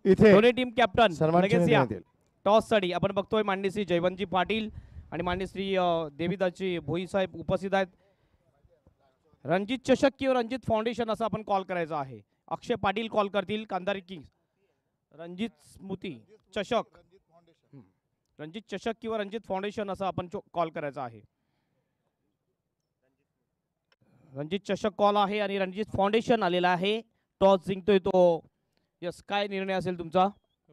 इथे दोन्ही team captain सन्मान चिन्ह लगेच या देण्यात येईल. टॉस साठी आपण बघतोय मांडीश्री जयवंतजी पाटील आणि मांडीश्री देवीदासजी भोई साहेब उपस्थित आहेत. रणजित चषक किंवा रणजित फाउंडेशन असं आपण कॉल करायचं आहे. अक्षय पाटील कॉल करतील कांदारी किंग्स. रणजित स्मृती चषक, रणजित चषक किंवा रणजित फाउंडेशन असं आपण कॉल करायचा आहे. रणजित चषक कॉल आहे आणि रणजित फाउंडेशन आलेला आहे. टॉस जिंकतोय तो. यस, काय निर्णय असेल तुमचा?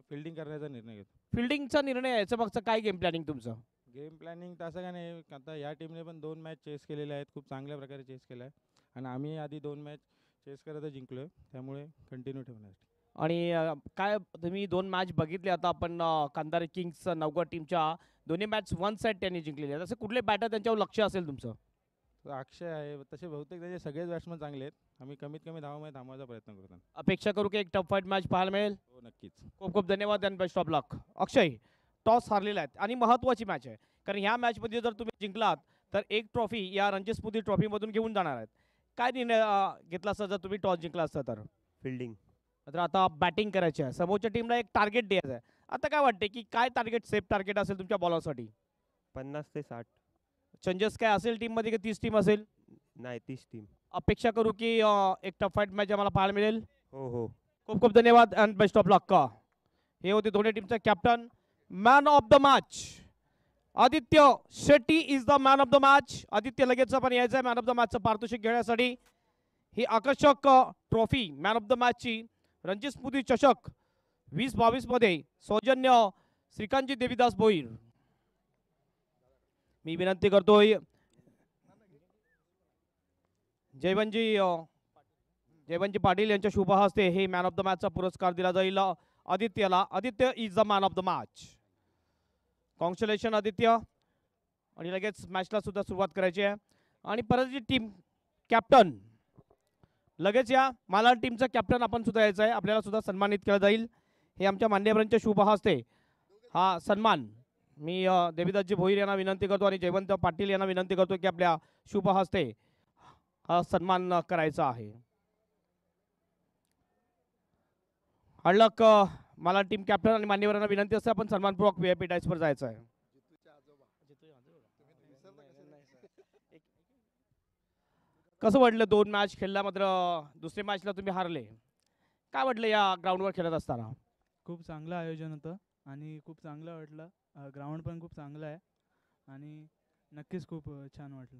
फिल्डिंग करण्याचा निर्णय घेतो. फिल्डिंगचा निर्णय याच्या मागचं काय गेम प्लॅनिंग तुमचं? गेम प्लॅनिंग तसं काय नाही. आता या टीमने पण 2 मॅच चेस केलेल्या आहेत, खूप चांगल्या प्रकारे चेस केला आहे आणि आम्ही आधी 2 मॅच चेस करतच जिंकलो, त्यामुळे कंटिन्यू ठेवणार. आणि काय तुम्ही 2 मॅच बघितले आता आपण कांदारी किंग्स नवगड टीमच्या दोन्ही मॅच 1 साइड त्यांनी जिंकलेले आहेत. असे कुठले बॅटर त्यांच्यावर लक्ष असेल तुमचं? अक्षय आहे, तसे बहुतेक त्याचे सगळेच बॅट्समन चांगले आहेत. आम्ही कमीत कमी धावामध्ये थांबवायचा प्रयत्न करतो. अपेक्षा करू की एक टफ फाईट मॅच पाहायला मिळेल. हो, नक्कीच. खूप खूप धन्यवाद and best of luck. Akshay, toss हारलेला आहे आणि महत्त्वाची मॅच आहे, कारण ह्या मॅचमध्ये जर तुम्ही जिंकलात तर एक ट्रॉफी या रणजी स्मृती ट्रॉफीमधून घेऊन जाणार आहेत. काय निर्णय घेतला असता जर तुम्ही टॉस जिंकला असता तर? फिल्डिंग. तर आता बॅटिंग करायची आहे, समोरच्या टीमला एक टार्गेट द्यायचं आहे. आता काय वाटते की काय टार्गेट, सेफ टार्गेट असेल तुमच्या बॉलरसाठी? 50 ते 60. चेंजेस काय असेल टीममध्ये की 30 टीम असेल? नाही, 30 टीम. अपेक्षा करू की एक टफ फाईट मॅच आम्हाला पाहायला मिळेल. हो हो. खूप खूप धन्यवाद अँड बेस्ट ऑफ लक. हे होते दोन्ही टीमचे captain. Man of the match Aditya Shetty is the man of the match. Aditya लगेच आपण यायचं आहे मॅन ऑफ द मॅचचं पारितोषिक घेण्यासाठी. ही आकर्षक ट्रॉफी मॅन ऑफ द मॅचची रणजित स्मृती चषक 2022 मध्ये सौजन्य श्रीकांतजी देवीदास भोईर. मी विनंती करतोय जयवंतजी पाटील यांच्या शुभ हस्ते हे मॅन ऑफ द मॅचचा पुरस्कार दिला जाईल आदित्यला. Aditya is the man of the match. Congratulation Aditya. आणि लगेच मॅचला सुद्धा सुरुवात करायची आहे. आणि परत टीम कॅप्टन लगेच या. मला टीमचा कॅप्टन आपण सुद्धा यायचं आहे, आपल्याला सुद्धा सन्मानित केलं जाईल. हे आमच्या मान्यवरांच्या शुभ हस्ते हा सन्मान मी देवीदासजी भोईर यांना विनंती करतो आणि जयवंत पाटील यांना विनंती करतो की आपल्या शुभ हस्ते हा सन्मान करायचा आहे. हडलक मला टीम कॅप्टन आणि मान्यवरांना विनंती असते आपण सन्मानपूर्वक व्हीआयपी डायसवर जायचं आहे. कसं वाटलं 2 मॅच खेळला, मात्र दुसरी मॅचला तुम्ही हारले, काय वाटलं या ग्राउंडवर खेळत असताना? खूप चांगलं आयोजन होतं आणि खूप चांगलं वाटलं. ग्राउंड पण खूप चांगलं आहे आणि नक्कीच खूप छान वाटलं.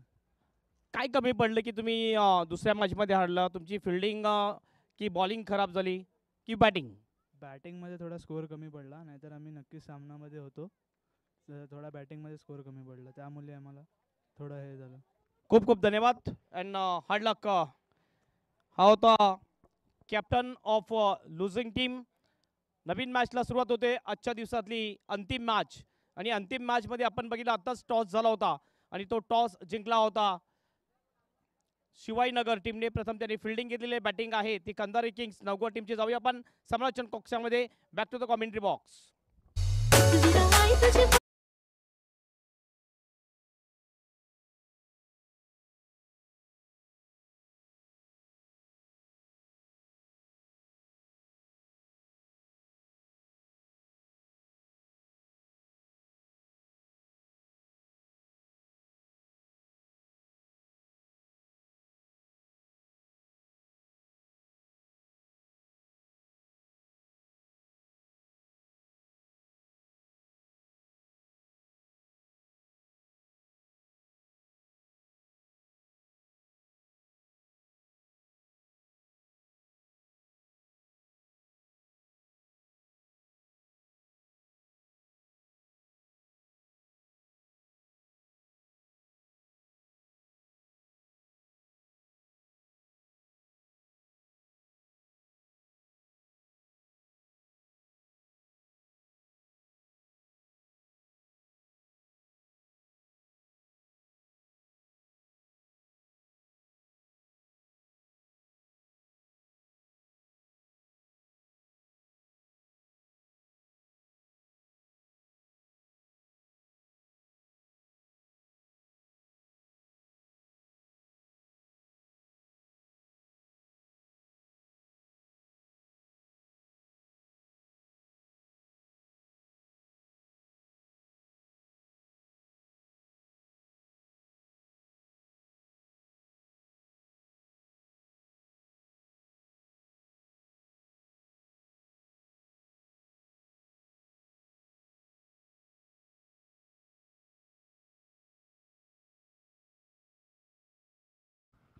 काय कमी पडलं की तुम्ही दुसऱ्या मॅचमध्ये हारला? तुमची फिल्डिंग की बॉलिंग खराब झाली की बॅटिंग? बॅटिंगमध्ये थोडा स्कोअर कमी पडला, नाहीतर आम्ही नक्कीच सामनामध्ये होतो. थोडा बॅटिंगमध्ये स्कोअर कमी पडला, त्यामुळे आम्हाला थोडं हे झालं. खूप खूप धन्यवाद अँड हार्ड लक. हा होता कॅप्टन ऑफ लुझिंग टीम. नवीन मॅचला सुरुवात होते, आजच्या दिवसातली अंतिम मॅच. आणि अंतिम मॅचमध्ये आपण बघितलं आताच टॉस झाला होता आणि तो टॉस जिंकला होता शिवाजीनगर टीमने. प्रथम त्यांनी फिल्डिंग घेतलेली बॅटिंग आहे ती कंधारी किंग्स नवगड टीमची. जाऊया आपण समालोचन कक्षामध्ये. Back to the commentary box.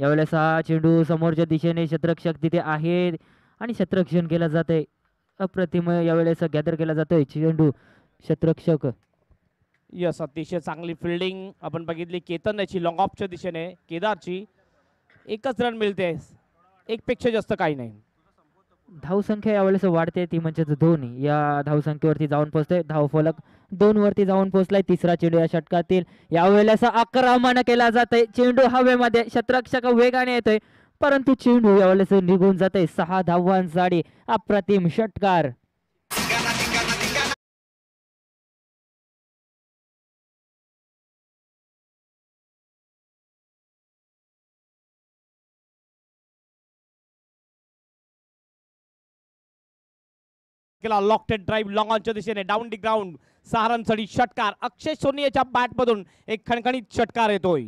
यावेळेस हा चेंडू समोरच्या दिशेने क्षेत्ररक्षक तिथे आहे आणि क्षेत्ररक्षण केलं जातंय. अप्रतिम यावेळेस गॅदर केला जातोय चेंडू क्षेत्ररक्षक. यस, अतिशय चांगली फिल्डिंग आपण बघितली केतन याची लॉंग ऑफच्या दिशेने. केदारची एकच रन मिळते, एक पेक्षा जास्त काही नाही. धावसंख्या यावेळेस वाढते ती म्हणजे 2 या धावसंख्येवरती जाऊन पोहोचते. धावफलक 2 वरती जाऊन पोहोचलाय. तिसरा चेंडू या षटकातील यावेळेस आक्रमण केला जातोय. चेंडू हवेमध्ये क्षेत्ररक्षक वेगाने येतोय परंतु चेंडू यावेळेस निघून जातोय. 6 धावांसाठी अप्रतिम षटकार. केला लॉकटेड ड्राईव्ह लॉंग ऑनच्या दिशेने डाऊन दी ग्राउंड. 6 रनसाठी षटकार. अक्षय सोनी याच्या बॅट मधून एक खणखणीत षटकार येतोय.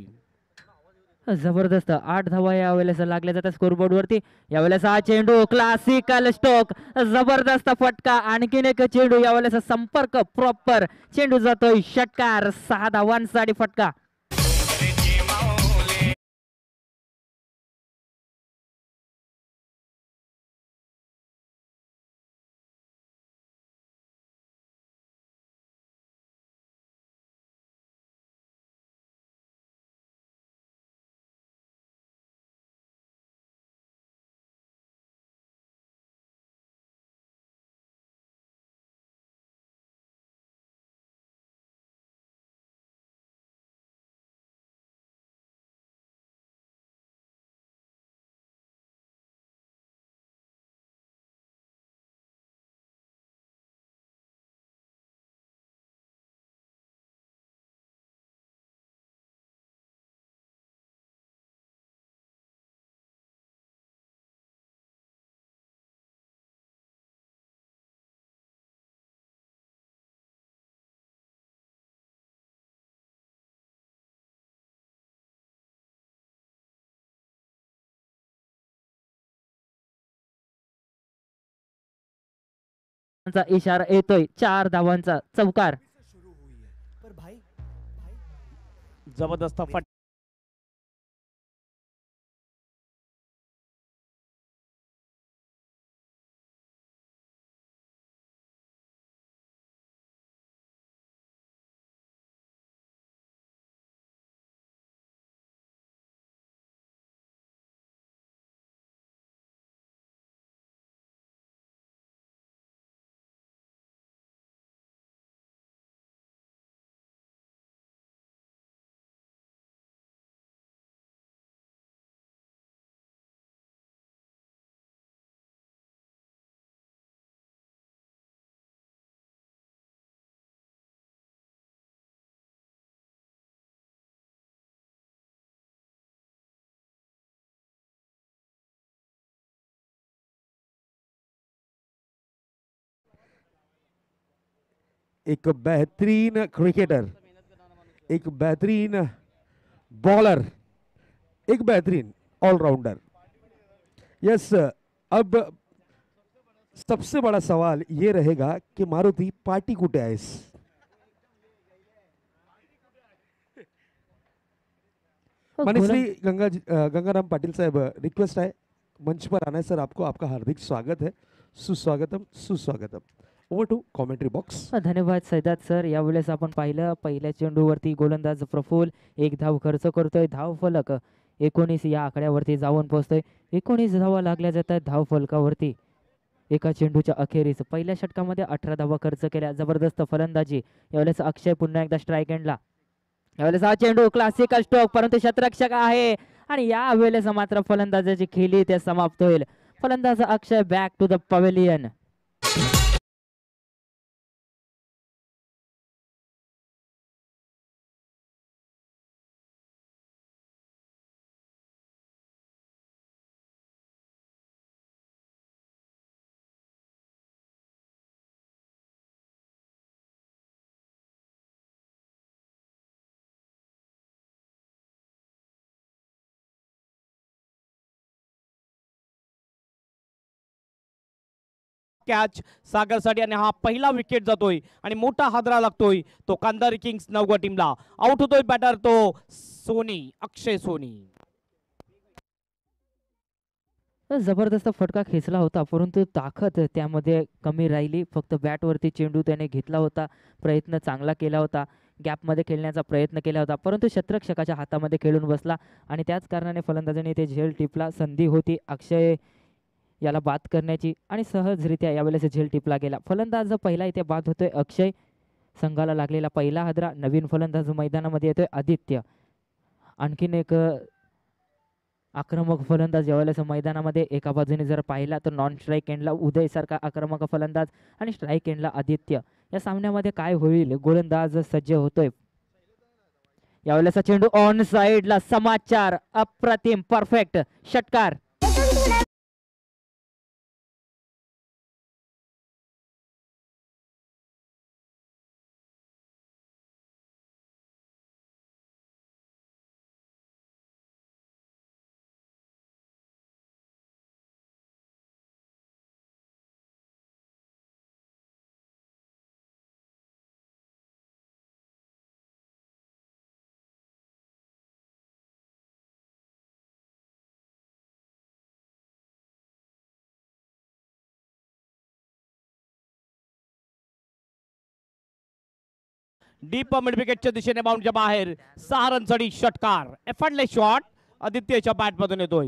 जबरदस्त 8 धावा यावेळेस लागल्या जातात स्कोरबोर्ड वरती. यावेळेस हा चेंडू क्लासिकल स्ट्रोक, जबरदस्त फटका. आणखीन एक चेंडू यावेळेस संपर्क प्रॉपर. चेंडू जातोय षटकार. 6 धावांसाठी फटका. इशारा येतोय 4 धावांचा चौकार. जबरदस्त फट एक बेहतरीन क्रिकेटर, एक बेहतरीन बॉलर, एक बेहतरीन ऑलराउंडर. यस, अब सबसे बड़ा सवाल ये रहेगा कि मारुति पार्टी कुठे आहेस? मनश्री गंगाराम पाटिल साहब, रिक्वेस्ट है मंच पर आना है सर. आपको आपका हार्दिक स्वागत है. सुस्वागतम सुस्वागतम. Over to commentary box. धन्यवाद सैदात सर. यावेळेस आपण पाहिलं पहिल्या चेंडूवरती गोलंदाज प्रफुल 1 धाव खर्च करतोय. धाव फलक 19 या आकड्यावरती जाऊन पोहोचतोय. 19 धावा लागल्या जातात धाव फलकावरती. एका चेंडूच्या अखेरीस पहिल्या षटकामध्ये 18 धावा खर्च केल्या. जबरदस्त फलंदाजी. यावेळेस अक्षय पुन्हा एकदा स्ट्राईक एंडला. यावेळेस हा चेंडू क्लासिकल स्ट्रोक परंतु क्षेत्ररक्षक आहे आणि या वेळेस मात्र फलंदाजाची खेळी ते समाप्त होईल. फलंदाज Akshay back to the pavilion. Catch सागरसाठी आणि हा पहिला विकेट जातोय आणि मोठा हादरा लागतोय तो कांदारी किंग्स नवगा टीमला. आउट होतोय बॅटर तो सोनी, अक्षय सोनी. जबरदस्त फटका खेचला होता, परंतु ताकद त्यामध्ये कमी राहिली. फक्त बॅटवरती चेंडू त्याने घेतला होता, प्रयत्न चांगला केला होता, गॅपमध्ये खेळण्याचा प्रयत्न केला होता, परंतु शतरक्षकाच्या हातामध्ये खेळून बसला आणि त्याच कारणाने फलंदाजाने ते झेल टिपला. संधी होती अक्षय याला बाद करण्याची आणि सहजरित्या यावेळेस झेल टिपला गेला. फलंदाज पहिला इथे बाद होतोय अक्षय. संघाला लागलेला पहिला हादरा. नवीन फलंदाज मैदानामध्ये येतोय आदित्य. आणखीन एक आक्रमक फलंदाज यावेळेस मैदानामध्ये एका बाजूने जर पाहिला तर नॉन स्ट्राईक एंडला उदय सारखा आक्रमक फलंदाज आणि स्ट्राईक एंडला आदित्य. या सामन्यामध्ये काय होईल? गोलंदाज सज्ज होतोय. यावेळेस चेंडू ऑन साइडला. समाचार अप्रतिम, परफेक्ट षटकार. डीप मिड विकेटच्या दिशेने बाउंडच्या बाहेर 6 रनसाठी षटकार. एफर्टलेस शॉट आदित्यच्या बॅट मधून येतोय.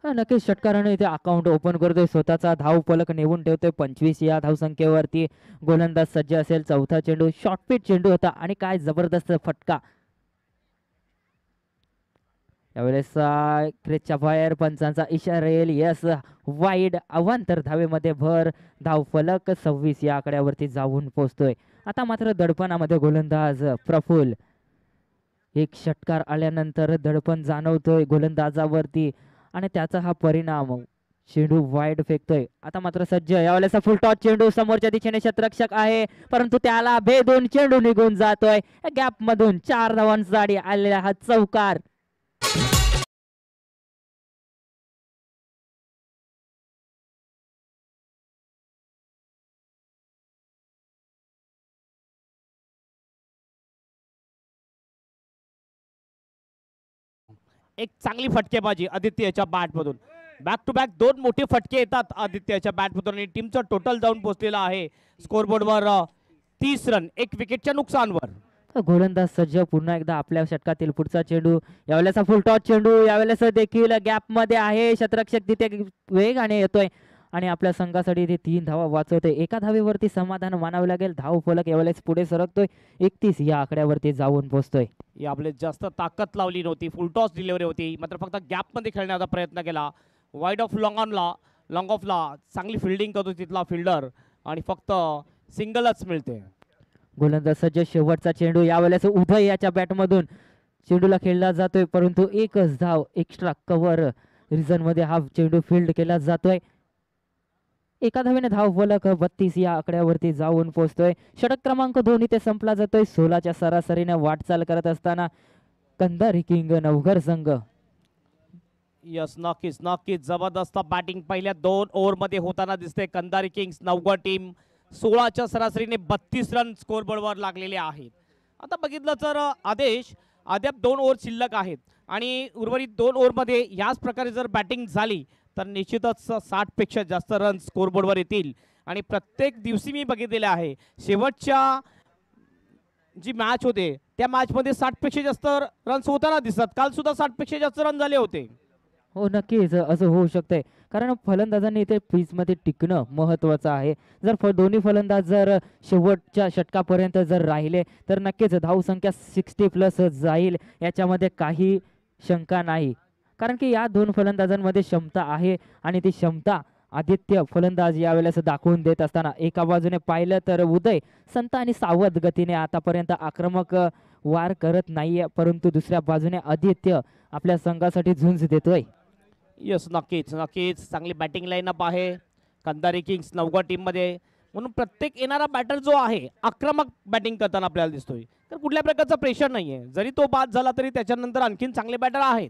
नक्कीच षटकाराने इथे अकाउंट ओपन करतोय. स्वतःचा धाव फलक नेऊन ठेवतोय 25 या धावसंख्येवरती. गोलंदाज सज्ज असेल. चौथा चेंडू शॉर्ट पिच चेंडू होता आणि काय जबरदस्त फटका. यावेळेस क्रिजच्या बाहेर पंचांचा इशारा येईल. Yes, wide. अवांतर धावेमध्ये भर. धाव फलक 26 या आकड्यावरती जाऊन पोहोचतोय. आता मात्र दडपणामध्ये गोलंदाज प्रफुल्ल. एक षटकार आल्यानंतर दडपण जाणवतोय गोलंदाजावरती आणि त्याचा हा परिणाम. चेंडू वाईड फेकतोय. आता मात्र सज्ज. यावेळेस फुल टॉस चेंडू. समोरच्या दिशेने क्षेत्ररक्षक आहे, परंतु त्याला भेदून चेंडू निघून जातोय. गॅप मधून 4 धावांसाठी आलेला हा चौकार. एक चांगली फटकेबाजी आदित्यच्या बॅट मधून. बॅक टू बॅक 2 मोठे फटके येतात आदित्यच्या बॅट मधून आणि टीमचं टोटल जाऊन पोहोचलेला आहे स्कोरबोर्डवर 30 रन 1 विकेटच्या नुकसानवर. गोलंदाज सज्ज. पुन्हा एकदा आपल्या षटकातील पुढचा चेंडू. यावेळेस फुल टॉस चेंडू. यावेळेस देखील गॅप मध्ये आहे. क्षेत्ररक्षक तिथे वेगाने येतोय आणि आपल्या संघासाठी ते 3 धावा वाचवतोय. एका धावेवरती समाधान मानावे लागेल. धाव फलक यावेळेस पुढे सरकतोय. 31 या आकड्यावरती जाऊन पोहोचतोय. यावेळेस जास्त ताकद लावली नव्हती. फुल टॉस डिलिव्हरी होती, मात्र फक्त गॅप मध्ये खेळण्याचा प्रयत्न केला. वाईड ऑफ लॉंग ऑफला चांगली फिल्डिंग करतो तिथला फिल्डर आणि फक्त सिंगलच मिळते. गोलंदाज सज्ज. शेवटचा चेंडू. यावेळेस उदय याच्या बॅटमधून चेंडूला खेळला जातोय, परंतु एकच धाव एक्स्ट्रा कव्हर रिझन मध्ये हा चेंडू फील्ड केला जातोय. एका धावेने धाव फलक 32 या आकड्यावरती जाऊन पोहोचतोय. षटक क्रमांक 2 इथे संपला जातोय. 16च्या सरासरीने वाटचाल करत असताना कंधारी किंग नवघर संघ. यस, नक्कीच जबरदस्त बॅटिंग पहिल्या 2 ओव्हर मध्ये होताना दिसते. कंधारी किंग्स नवघर टीम 16च्या सरासरीने 32 रन स्कोरबोर्डवर लागलेले आहेत. आता बघितलं तर अद्याप 2 ओव्हर शिल्लक आहेत आणि उर्वरित 2 ओव्हरमध्ये याच प्रकारे जर बॅटिंग झाली तर निश्चितच 60 पेक्षा जास्त रन स्कोरबोर्डवर येतील. आणि प्रत्येक दिवशी मी बघितलेले आहे शेवटच्या जी मॅच होते त्या मॅचमध्ये 60 पेक्षा जास्त रन्स होताना दिसतात. काल सुद्धा 60 पेक्षा जास्त रन झाले होते. हो, नक्कीच असं होऊ शकतंय, कारण फलंदाजांनी इथे पिचमध्ये टिकणं महत्त्वाचं आहे. जर दोन्ही फलंदाज जर शेवटच्या षटकापर्यंत जर राहिले तर नक्कीच धावसंख्या 60+ जाईल, याच्यामध्ये काही शंका नाही. कारण की या 2 फलंदाजांमध्ये क्षमता आहे आणि ती क्षमता आदित्य फलंदाज यावेळेस दाखवून देत असताना एका बाजूने पाहिलं तर उदय संत आणि सावध गतीने आतापर्यंत आक्रमक वार करत नाहीये, परंतु दुसऱ्या बाजूने आदित्य आपल्या संघासाठी झुंज देतोय. यस, नक्कीच चांगली बॅटिंग लाईनअप आहे कंधारी किंग्स नवघर टीम मध्ये. म्हणून प्रत्येक येणारा बॅटर जो आहे आक्रमक बॅटिंग करताना आपल्याला दिसतोय. तर कुठल्या प्रकारचा प्रेशर नाहीये. जरी तो बाद झाला तरी त्याच्यानंतर आणखीन चांगले बॅटर आहेत.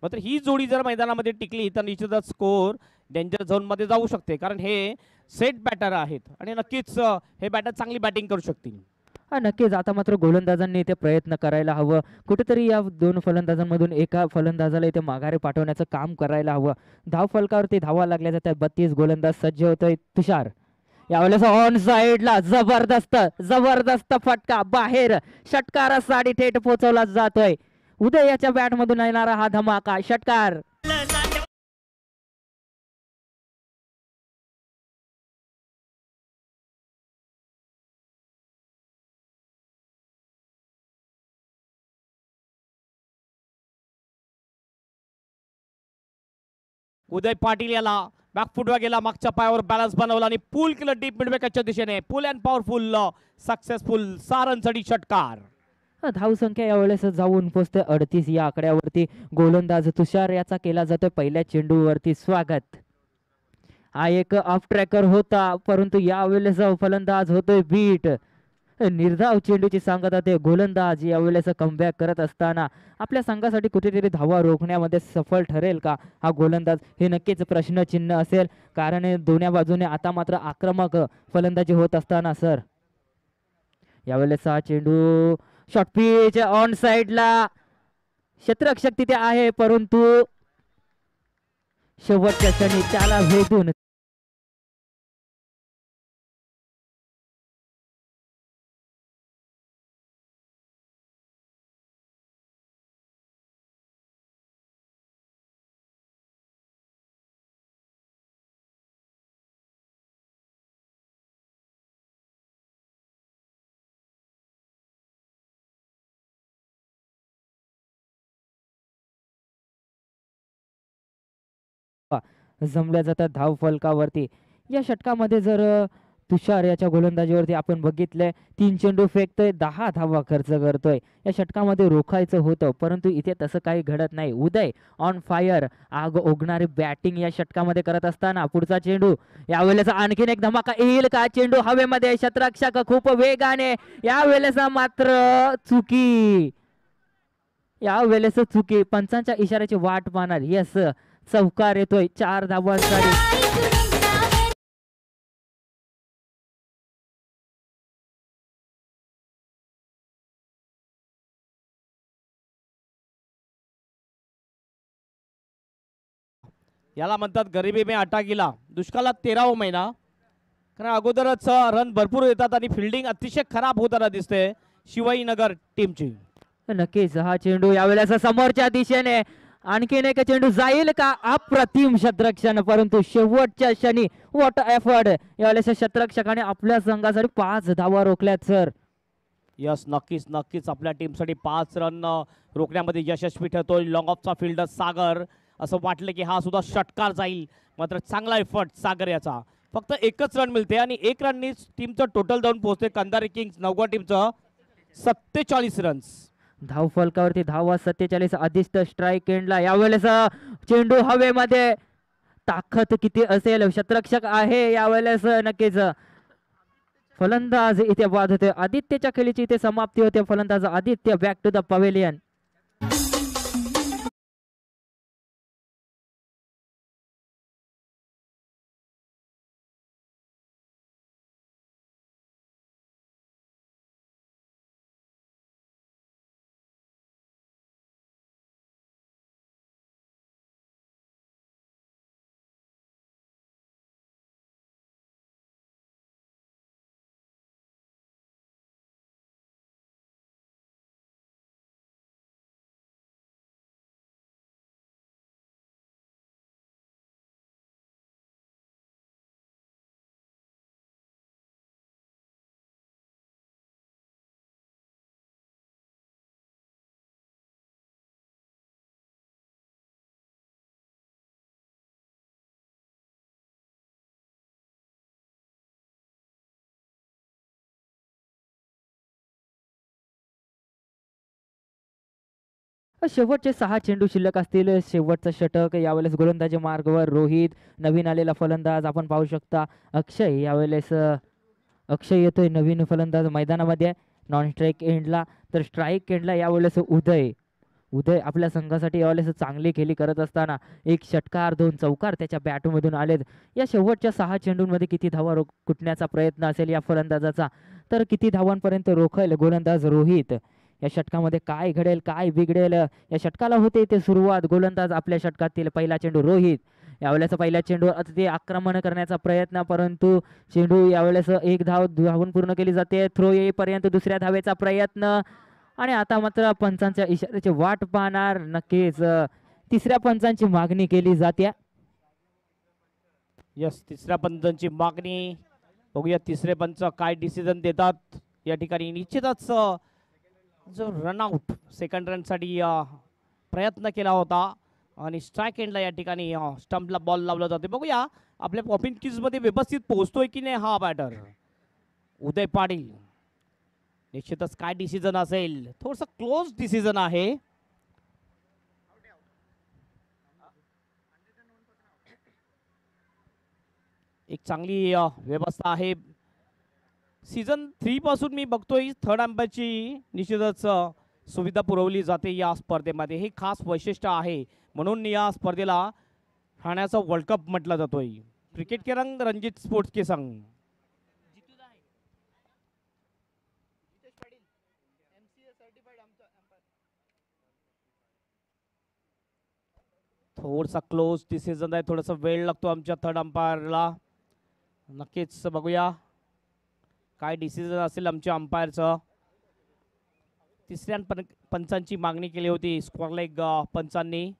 मात्र ही जोडी जर मैदानामध्ये टिकली तर निश्चितच स्कोर डेंजर झोन मध्ये जाऊ शकते, कारण हे सेट बॅटर आहेत आणि नक्कीच हे बॅटर चांगली बॅटिंग करू शकतील. हा नक्कीच आता मात्र गोलंदाजांनी इथे प्रयत्न करायला हवं. कुठेतरी या दोन फलंदाजांमधून एका फलंदाजाला इथे माघारी पाठवण्याचं काम करायला हवं. धाव फलकावरती धावा लागल्या जातात. 32 गोलंदाज सज्ज होतोय. तुषार यावेळेस ऑन साइडला जबरदस्त जबरदस्त फटका बाहेर, षटकारासाठी थेट पोहोचवला जातोय. उदय याच्या बॅट मधून येणारा हा धमाका षटकार. उदय पाटील याला बॅकफुटवर गेला, मागच्या पायावर बॅलन्स बनवला आणि पूल केलं डीप मिडविकेटच्या दिशेने. फुल अँड पॉवरफुल सक्सेसफुल 6 रनसाठी षटकार. धावसंख्या यावेळेस जाऊन पोहोचते 38 या आकड्यावरती. गोलंदाज तुषार याचा केला जातोय पहिल्या चेंडूवरती स्वागत. हा एक ऑफ ट्रॅकर होता, परंतु यावेळेस फलंदाज होतोय बीट. निर्धाव चेंडूची सांगता ते गोलंदाज यावेळेस कमबॅक करत असताना आपल्या संघासाठी कुठेतरी धावा रोखण्यामध्ये सफल ठरेल का हा गोलंदाज, हे नक्कीच प्रश्नचिन्ह असेल. कारण दोन्ही बाजूने आता मात्र आक्रमक फलंदाजी होत असताना सर यावेळेस हा चेंडू शॉर्ट पिच ऑन साइडला, क्षेत्ररक्षक तिथे आहे, परंतु शेवटच्या क्षणी त्याला भेटून जमल्या जातात धाव फलकावरती. या षटकामध्ये जर तुषार याच्या गोलंदाजीवरती आपण बघितलंय, 3 चेंडू फेकतोय, 10 धावा खर्च करतोय. या षटकामध्ये रोखायचं होतं, परंतु इथे तसं काही घडत नाही. उदय ऑन फायर, आग ओघणारी बॅटिंग या षटकामध्ये करत असताना पुढचा चेंडू यावेळेस आणखीन एक धमाका येईल का? चेंडू हवेमध्ये, क्षेत्ररक्षक खूप वेगाने, यावेळेस मात्र चुकी, यावेळेस चुकी. पंचांच्या इशाऱ्याची वाट पाहणार. यस, चौकार येतोय 4 धावांसाठी. याला म्हणतात गरिबी में आटा गिला, दुष्काळात 13वा महिना. कारण अगोदरच रन भरपूर येतात आणि फिल्डिंग अतिशय खराब होताना दिसते शिवाजीनगर टीमची. नक्कीच हा चेंडू यावेळेस समोरच्या दिशेने, आणखीन एक चेंडू जाईल का? अप्रतिम क्षेत्ररक्षण, परंतु शेवटच्या क्षणी व्हॉट एफर्ट. यावेळेस क्षेत्ररक्षकाने आपल्या संघासाठी 5 धावा रोखल्यात सर. यस, नक्कीच नक्कीच आपल्या टीमसाठी 5 रन रोखण्यामध्ये यशस्वी ठरतोय लॉंग ऑफचा फिल्डर सागर. असं वाटलं की हा सुद्धा षटकार जाईल, मात्र चांगला एफर्ट सागर याचा. फक्त 1च रन मिळते आणि 1 रननी टीमचं टोटल जाऊन पोहोचते कंधारी किंग्स नवघा टीमचं 47 रन्स. धाव फलकावरती धावा 47. आदित्य स्ट्राईक एंडला, यावेळेस चेंडू हवेमध्ये, ताकद किती असेल, क्षेत्ररक्षक आहे यावेळेस. नक्कीच फलंदाज इथे बाद होते. आदित्यच्या खेळीची इथे समाप्ती होते. फलंदाज Aditya back to the pavilion. शेवटचे 6 चेंडू शिल्लक असतील. शेवटचं षटक यावेळेस गोलंदाजी मार्गावर रोहित, नवीन आलेला फलंदाज आपण पाहू शकता अक्षय. यावेळेस अक्षय येतोय नवीन फलंदाज मैदानामध्ये नॉन स्ट्राईक एंडला. तर स्ट्राईक एंडला यावेळेस उदय. उदय आपल्या संघासाठी यावेळेस चांगली खेळी करत असताना एक षटकार 2 चौकार त्याच्या बॅटमधून आलेत. या शेवटच्या 6 चेंडूंमध्ये किती धावा कुटण्याचा प्रयत्न असेल या फलंदाजाचा, तर किती धावांपर्यंत रोखेल गोलंदाज रोहित. या षटकामध्ये काय घडेल, काय बिघडेल, या षटकाला होते ते सुरुवात. गोलंदाज आपल्या षटकातील पहिला चेंडू रोहित. यावेळेस पहिल्या चेंडू अति आक्रमण करण्याचा प्रयत्न, परंतु चेंडू यावेळेस एक धावून पूर्ण केली जाते. थ्रो येईपर्यंत दुसऱ्या धावेचा प्रयत्न आणि आता मात्र पंचांच्या इशाऱ्याची वाट पाहणार. नक्कीच तिसऱ्या पंचांची मागणी केली जाते. यस, तिसऱ्या पंचांची मागणी. बघूया तिसरे पंच काय डिसिजन देतात. या ठिकाणी निश्चितच जो रनआउट सेकंड रनसाठी प्रयत्न केला होता आणि स्ट्राईक एंडला या ठिकाणी स्टंपला बॉल लावला जाते. बघूया आपल्या पॉपिंग मध्ये व्यवस्थित पोहोचतोय की नाही हा बॅटर उदय पाटील. निश्चितच काय डिसिजन असेल, थोडस क्लोज डिसिजन आहे. एक चांगली व्यवस्था आहे. सीझन 3 पासून मी बघतोय थर्ड अंपायरची निश्चितच सुविधा पुरवली जाते या स्पर्धेमध्ये. हे खास वैशिष्ट्य आहे, म्हणून या स्पर्धेला ठाण्याचा वर्ल्ड कप म्हटला जातोय. क्रिकेट के रंग रणजित स्पोर्ट्स के संग. थोडासा क्लोज डिसिजन आहे, थोडासा वेळ लागतो आमच्या थर्ड अंपायरला. नक्कीच बघूया काय डिसिजन असेल आमच्या अंपायरचं. तिसऱ्या पंचांची मागणी केली होती स्क्वेअर लेग पंचांनी.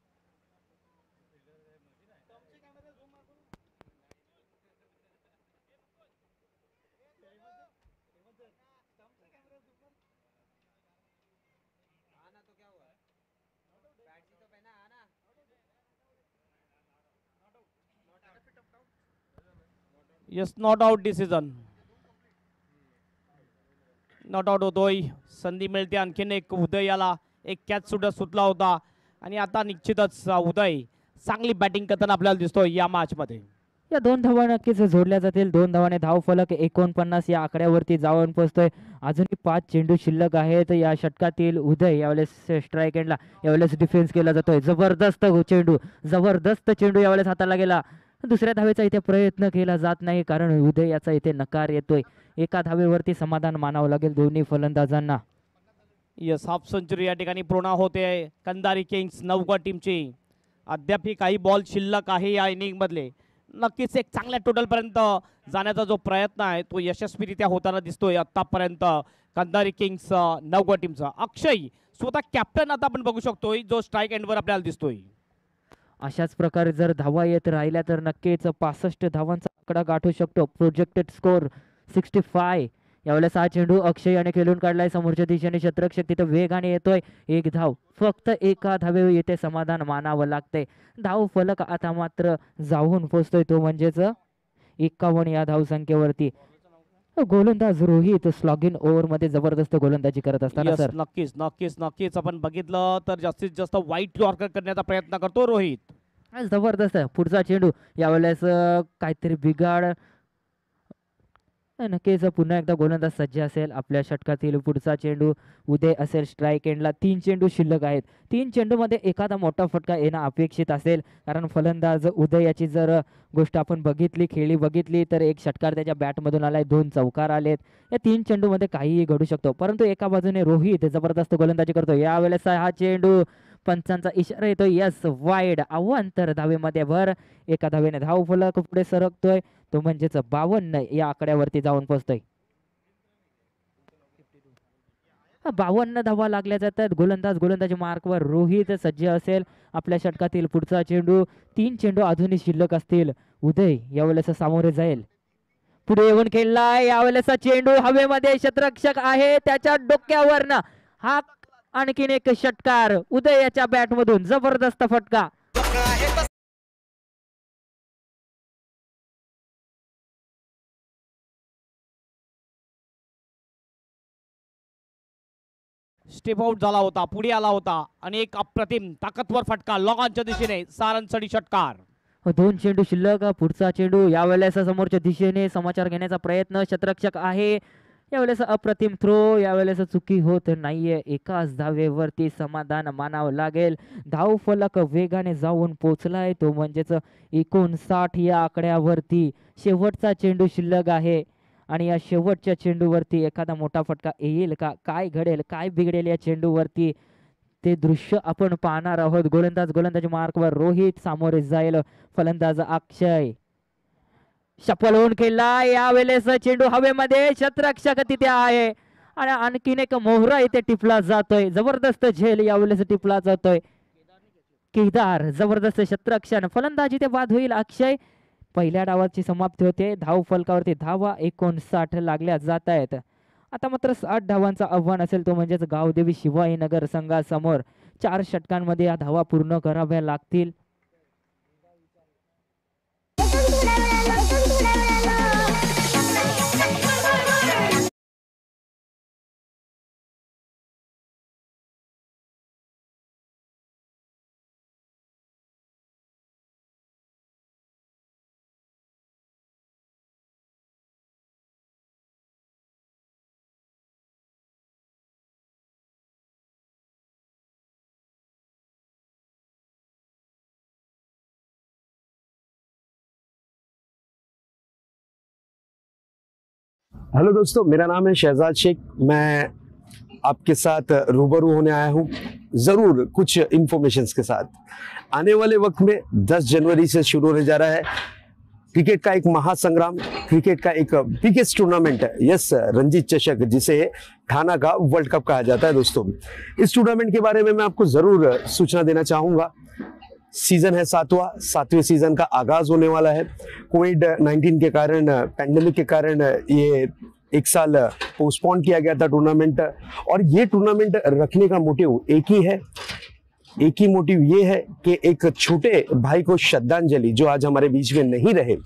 Yes, not out decision. Not out होतोय. संधी मिळते आणखीन एक. उदयाला एक कॅच सुटला होता आणि आता निश्चितच उदय चांगली बॅटिंग करताना आपल्याला दिसतोय या मॅच मध्ये. या 2 धावा नक्कीच जोडल्या जातील. 2 धावाने धाव फलक 49 या आकड्यावरती जाऊन पोहोचतोय. अजूनही 5 चेंडू शिल्लक आहेत या षटकातील. उदय यावेळेस स्ट्राईक एंडला, यावेळेस डिफेन्स केला जातोय. जबरदस्त चेंडू यावेळेस हाताला गेला. दुसऱ्या धावेचा इथे प्रयत्न केला जात नाही, कारण उदय याचा इथे नकार येतोय. एका धावेवरती समाधान मानावं लागेल दोन्ही फलंदाजांना. यस, हाफ सेंचुरी या ठिकाणी पूर्ण होते कंधारी किंग्स नवगड टीमची. अद्याप काही बॉल शिल्लक आहे या इनिंग मधले. नक्कीच एक चांगल्या टोटल पर्यंत जाण्याचा जो प्रयत्न आहे तो यशस्वीरित्या होताना दिसतोय आतापर्यंत कंधारी किंग्स नवगड टीमचा. अक्षय स्वतः कॅप्टन आता आपण बघू शकतोय, जो स्ट्राईक एंडवर आपल्याला दिसतोय. अशाच प्रकारे जर धावा येत राहिल्या तर नक्कीच 65 धावांचा आकडा गाठू शकतो. Projected score 65. यावेळेस हा चेंडू अक्षय याने खेळून काढलाय समोरच्या दिशेने. क्षेत्ररक्षक तिथे वेगाने येतोय. एक धाव, फक्त एका धावे येथे समाधान मानावं लागतंय. धाव फलक आता मात्र जाऊन पोहोचतोय, तो म्हणजेच 51 या धावसंख्येवरती. गोलंदाज रोहित स्लॉगिन ओव्हर मध्ये जबरदस्त गोलंदाजी करत असताना Yes, सर नक्कीच आपण बघितलं तर जास्तीत जास्त वाईट यॉर्कर करण्याचा प्रयत्न करतो रोहित. जबरदस्त पुढचा चेंडू. यावेळेस काहीतरी बिघाड. नक्कीच पुन्हा एकदा गोलंदाज सज्ज असेल. आपल्या षटकातील पुढचा चेंडू उदय असेल स्ट्राईक एंडला. 3 चेंडू शिल्लक आहेत. 3 चेंडूमध्ये एखादा मोठा फटका येणं अपेक्षित असेल, कारण फलंदाज उदय याची जर गोष्ट आपण बघितली, खेळी बघितली, तर एक षटकार त्याच्या बॅटमधून आलाय, 2 चौकार आलेत. या 3 चेंडूमध्ये काहीही घडू शकतो, परंतु एका बाजूने रोहित जबरदस्त गोलंदाजी करतो. यावेळेस हा चेंडू पंचांचा इशारा येतो. Yes, wide. अवांतर धावेमध्ये भर. एका धावेने धाव फलक पुढे सरकतोय, तो म्हणजेच 52 या आकड्यावरती जाऊन पोहोचतोय. 52 धावा लागल्या जातात. गोलंदाजी मार्कवर रोहित सज्ज असेल. आपल्या षटकातील पुढचा चेंडू. 3 चेंडू अजूनही शिल्लक असतील. उदय यावेळेस सामोरे जाईल. पुढे येऊन खेळलाय. यावेळेस चेंडू हवेमध्ये. क्षेत्ररक्षक आहे त्याच्या डोक्यावरनं. हा आणखीन एक षटकार उदय याच्या बॅटमधून. जबरदस्त फटका. स्टेप आउट झाला होता, पुढे आला होता आणि एक अप्रतिम ताकदवर फटका लॉंगॉनच्या दिशेने. सारंगसडी षटकार. 2 चेंडू शिल्लक. पुढचा चेंडू. यावेळेस समोरच्या दिशेने समाचार घेण्याचा प्रयत्न. क्षेत्ररक्षक आहे. यावेळेस अप्रतिम थ्रो, यावेळेस चुकी होत नाहीये. एकाच धावेवरती समाधान मानावं लागेल. धाव फलक वेगाने जाऊन पोचलाय तो म्हणजेच 59 या आकड्यावरती. शेवटचा चेंडू शिल्लक आहे आणि या शेवटच्या चेंडूवरती एखादा मोठा फटका येईल का, काय घडेल, काय बिघडेल या चेंडूवरती, ते दृश्य आपण पाहणार आहोत. गोलंदाजी मार्कवर रोहित सामोरे जाईल. फलंदाज अक्षय सफल होऊन खेळला. यावेळेस चेंडू हवेमध्ये, क्षेत्ररक्षक तिथे आहे आणि आणखीन एक मोहरा इथे टिपला जातोय. जबरदस्त झेल यावेळेस टिपला जातोय. केदार जबरदस्त क्षेत्ररक्षण. फलंदाजी ते बाद होईल. अक्षय पहिल्या डावाची समाप्ती होते. धाव फलकावरती धावा 59 लागल्या जात आहेत. आता मात्र 60 धावांचा आव्हान असेल तो म्हणजेच गावदेवी शिवाजीनगर संघासमोर. 4 षटकांमध्ये या धावा पूर्ण कराव्या लागतील. हेलो दोस्तों, मेरा नाम है शहजाद शेख। मैं आपके साथ रूबरू होने आया हूँ ज़रूर कुछ इन्फॉर्मेशंस के साथ। आने वाले वक्त में 10 जनवरी से शुरू होने जा रहा है क्रिकेट का एक महासंग्राम, क्रिकेट का एक बिगेस्ट टूर्नामेंट है, यस रंजीत चषक, जिसे थाना का वर्ल्ड कप कहा जाता है। दोस्तों, इस टूर्नामेंट के बारे में मैं आपको ज़रूर सूचना देना चाहूँगा। सीजन है 7वें सीजन का आगाज होने वाला है। कोविड-19 के कारण, पैंडेमिक के कारण ये एक साल पोस्टपोन किया गया था टूर्नामेंट, और ये टूर्नामेंट रखने का मोटिव एक ही है। एक ही मोटिव ये है कि एक छोटे भाई को श्रद्धांजलि, जो आज हमारे बीच में नहीं रहे,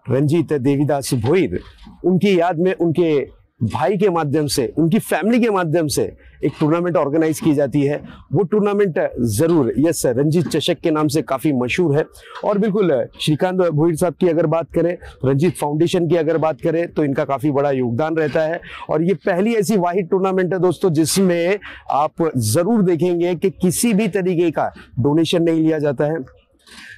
रंजीत देवीदास भोईर, उनकी याद में उनके भाई के माध्यम से, उनकी फैमिली के माध्यम से एक टूर्नामेंट ऑर्गेनाइज की जाती है। वो टूर्नामेंट जरूर यस रंजीत चषक के नाम से काफी मशहूर है। और बिल्कुल श्रीकांत भोईर साहब की अगर बात करें, रंजीत फाउंडेशन की अगर बात करें, तो इनका काफी बड़ा योगदान रहता है। और ये पहली ऐसी वाहिद टूर्नामेंट है दोस्तों जिसमें आप जरूर देखेंगे कि किसी भी तरीके का डोनेशन नहीं लिया जाता है।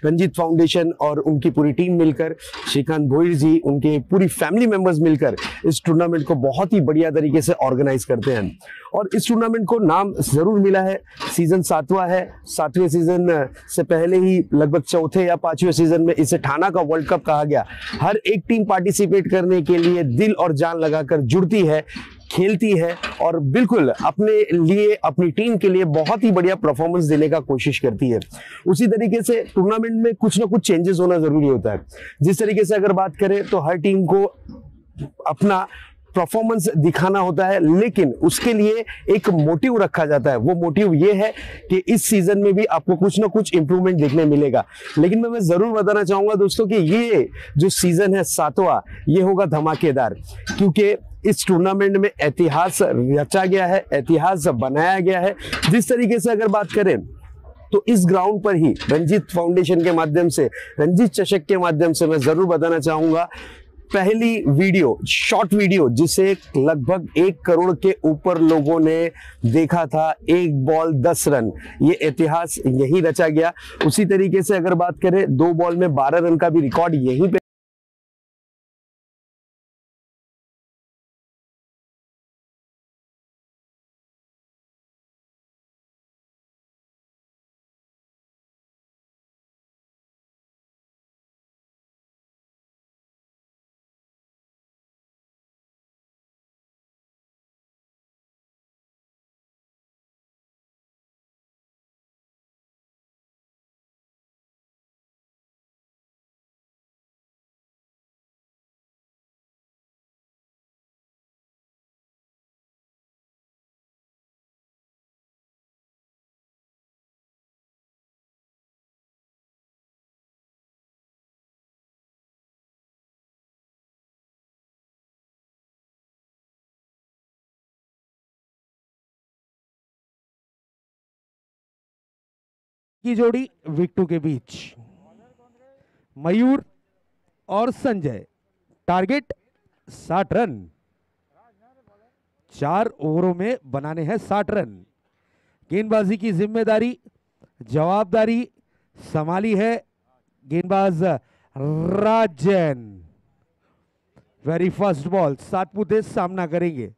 रंजीत फाउंडेशन और उनकी पूरी टीम मिलकर, श्रीकांत भोईर जी, उनके पूरी फैमिली मेंबर्स मिलकर इस टूर्नामेंट को बहुत ही बढ़िया तरीके से ऑर्गेनाइज करते हैं। और इस टूर्नामेंट को नाम जरूर मिला है, सीजन 7वां है। 7वें सीजन से पहले ही लगभग 4थे या 5वें सीजन में इसे थाना का वर्ल्ड कप कहा गया। हर एक टीम पार्टिसिपेट करने के लिए दिल और जान लगाकर जुड़ती है, खेलती है और बिल्कुल अपने लिए, अपनी टीम के लिए बहुत ही बढ़िया परफॉर्मेंस देने का कोशिश करती है। उसी तरीके से टूर्नामेंट में कुछ ना कुछ चेंजेस होना जरूरी होता है। जिस तरीके से अगर बात करें तो हर टीम को अपना परफॉर्मेंस दिखाना होता है, लेकिन उसके लिए एक मोटिव रखा जाता है। वो मोटिव ये है कि इस सीजन में भी आपको कुछ ना कुछ इंप्रूवमेंट देखने मिलेगा। लेकिन मैं जरूर बताना चाहूंगा दोस्तों कि ये जो सीजन है 7वां, ये होगा धमाकेदार, क्योंकि इस टूर्नामेंट में इतिहास रचा गया है, इतिहास बनाया गया है। जिस तरीके से अगर बात करें तो इस ग्राउंड पर ही रंजीत फाउंडेशन के माध्यम से, रंजीत चषक के माध्यम से, मैं जरूर बताना चाहूंगा, पहली वीडियो, शॉर्ट वीडियो, जिसे लगभग 1 करोड़ के ऊपर लोगों ने देखा था, 1 बॉल 10 रन, ये इतिहास यही रचा गया। उसी तरीके से अगर बात करें 2 बॉल में 12 रन का भी रिकॉर्ड यहीं पे की जोड़ी विक्टू के बीच, मयूर और संजय, टारगेट 60 रन। 4 ओवरों में बनाने हैं 60 रन। गेंदबाजी की जिम्मेदारी, जवाबदारी संभाली है गेंदबाज राजन। वेरी फर्स्ट बॉल, सातपुते सामना करेंगे।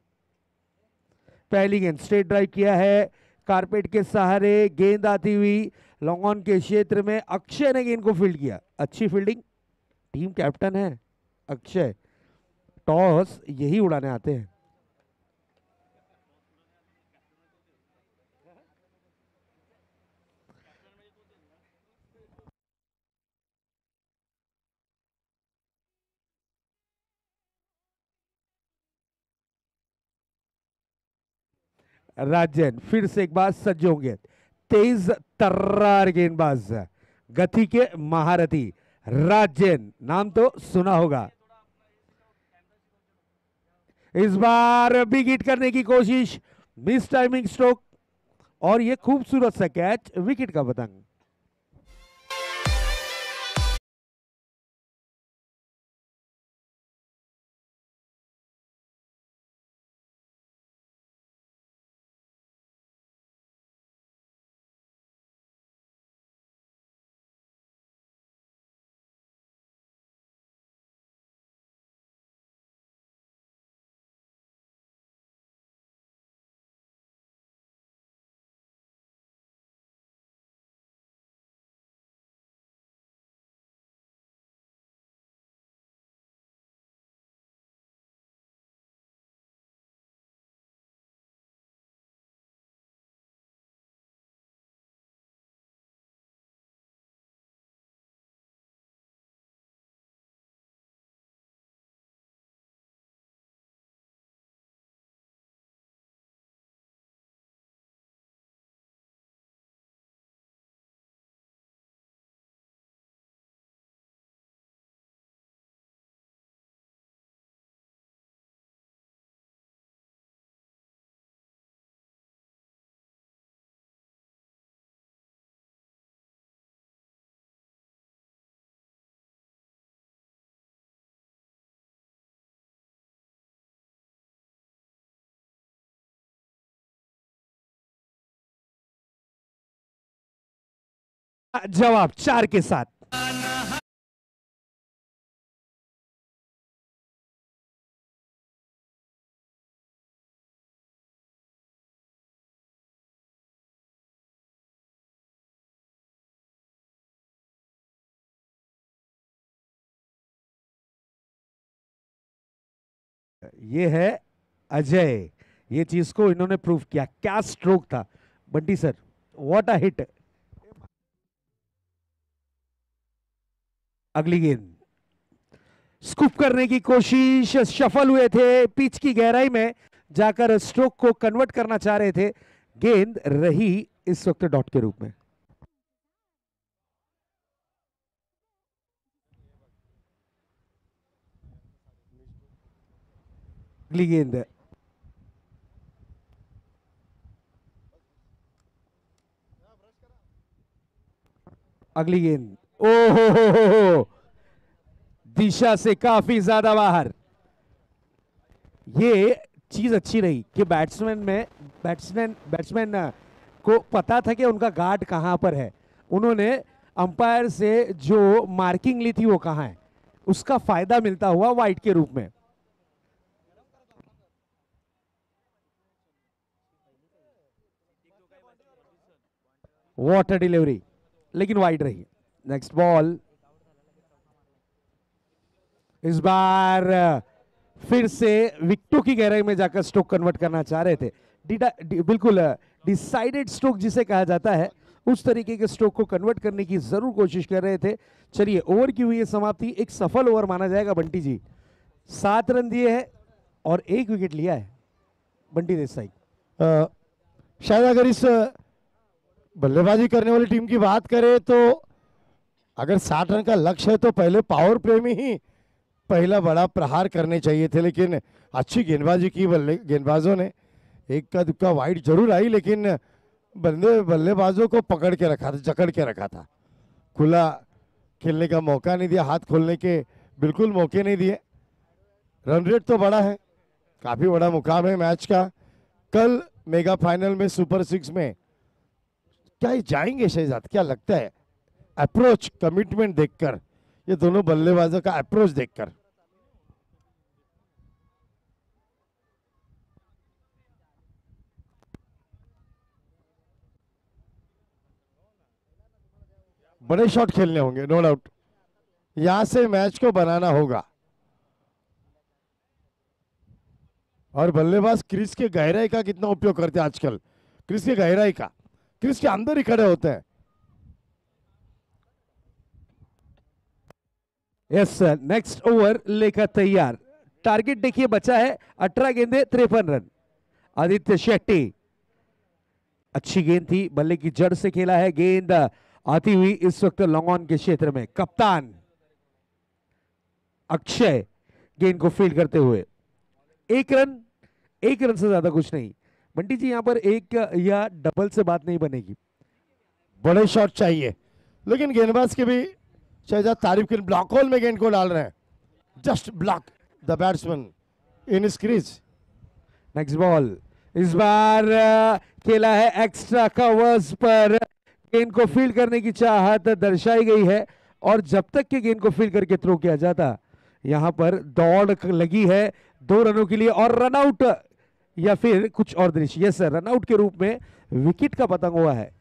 पहली गेंद स्ट्रेट ड्राइव किया है, कारपेट के सहारे गेंद आती हुई लॉन्ग ऑन के क्षेत्र में अक्षय ने गेंद को फील्ड किया। अच्छी फील्डिंग, टीम कैप्टन है अक्षय, टॉस यही उड़ाने आते हैं। राजन फिर से एक बार सज्ज होंगे। तेज तर्रार गेंदबाज, गति के महारथी राजन, नाम तो सुना होगा। इस बार बिग हिट करने की कोशिश, मिस टाइमिंग स्ट्रोक और ये खूबसूरत सा कैच, विकेट का पतंग। जवाब 4 के साथ। ये है अजय, ये चीज को इन्होंने प्रूव किया। क्या स्ट्रोक था Bunty sir, what a hit. अगली गेंद स्कूप करने की कोशिश, सफल हुए थे, पिच की गहराई में जाकर स्ट्रोक को कन्वर्ट करना चाह रहे थे, गेंद रही इस वक्त डॉट के रूप में। अगली गेंद अगली गेंद ओहो, दिशा से काफी ज्यादा बाहर। ये चीज अच्छी रही कि बैट्समैन को पता था कि उनका गार्ड कहां पर है। उन्होंने अंपायर से जो मार्किंग ली थी वो कहां है, उसका फायदा मिलता हुआ वाइड के रूप में। वाटर डिलीवरी लेकिन वाइड रही। नेक्स्ट बॉल, इस बार फिर से विकेटों की गहराई में जाकर स्ट्रोक कन्वर्ट करना चाह रहे थे। बिल्कुल डिसाइडेड स्ट्रोक जिसे कहा जाता है, उस तरीके के स्ट्रोक को कन्वर्ट करने की जरूर कोशिश कर रहे थे। चलिए, ओवर की हुई है समाप्ति, एक सफल ओवर माना जाएगा बंटी जी। 7 रन दिए हैं और 1 विकेट लिया है बंटी देसाई। शायद अगर इस बल्लेबाजी करने वाली टीम की बात करें तो अगर 60 रन का लक्ष्य है तो पहले पावर प्ले में ही पहला बड़ा प्रहार करने चाहिए थे, लेकिन अच्छी गेंदबाजी की गेंदबाजों ने। एक का दुक्का वाइड जरूर आई, लेकिन बल्लेबाजों को पकड़ के रखा था, जकड़ के रखा था। खुला खेलने का मौका नहीं दिया, हाथ खोलने के बिल्कुल मौके नहीं दिए। रन रेट तो बड़ा है, काफी बड़ा मुकाम है मैच का। कल मेगा फाइनल में सुपर 6 में क्या ये जाएंगे शहजाद, क्या लगता है? अप्रोच, कमिटमेंट देखकर, ये दोनों बल्लेबाजों का अप्रोच देखकर। बड़े शॉट खेलने होंगे नो डाउट, यहां से मैच को बनाना होगा। और बल्लेबाज क्रीज के गहराई का कितना उपयोग करते हैं आजकल, क्रीज के गहराई का, क्रीज के अंदर ही खड़े होते हैं। यस सर, नेक्स्ट ओवर लेकर तैयार। टारगेट देखिए बचा है 18 गेंदे 53 रन। आदित्य शेट्टी, अच्छी गेंद थी, बल्ले की जड़ से खेला है, गेंद आती हुई इस वक्त लॉन्ग ऑन के क्षेत्र में। कप्तान अक्षय गेंद को फील्ड करते हुए, एक रन से ज्यादा कुछ नहीं। बंटी जी यहां पर एक या डबल से बात नहीं बनेगी। बड़े शॉट चाहिए, लेकिन गेंदबाज की भी शहजाद तारीफ के ब्लॉक होल में गेंद को डाल रहे हैं। Just block the batsman in his crease. Next ball, इस बार खेला है एक्स्ट्रा कवर्स पर, गेंद को फील्ड करने की चाहत दर्शाई गई है और जब तक के गेंद को फील्ड करके थ्रो किया जाता, यहां पर दौड़ लगी है 2 रनों के लिए और रनआउट या फिर कुछ और दृश्य। यस सर, रनआउट के रूप में विकेट का पतंग हुआ है।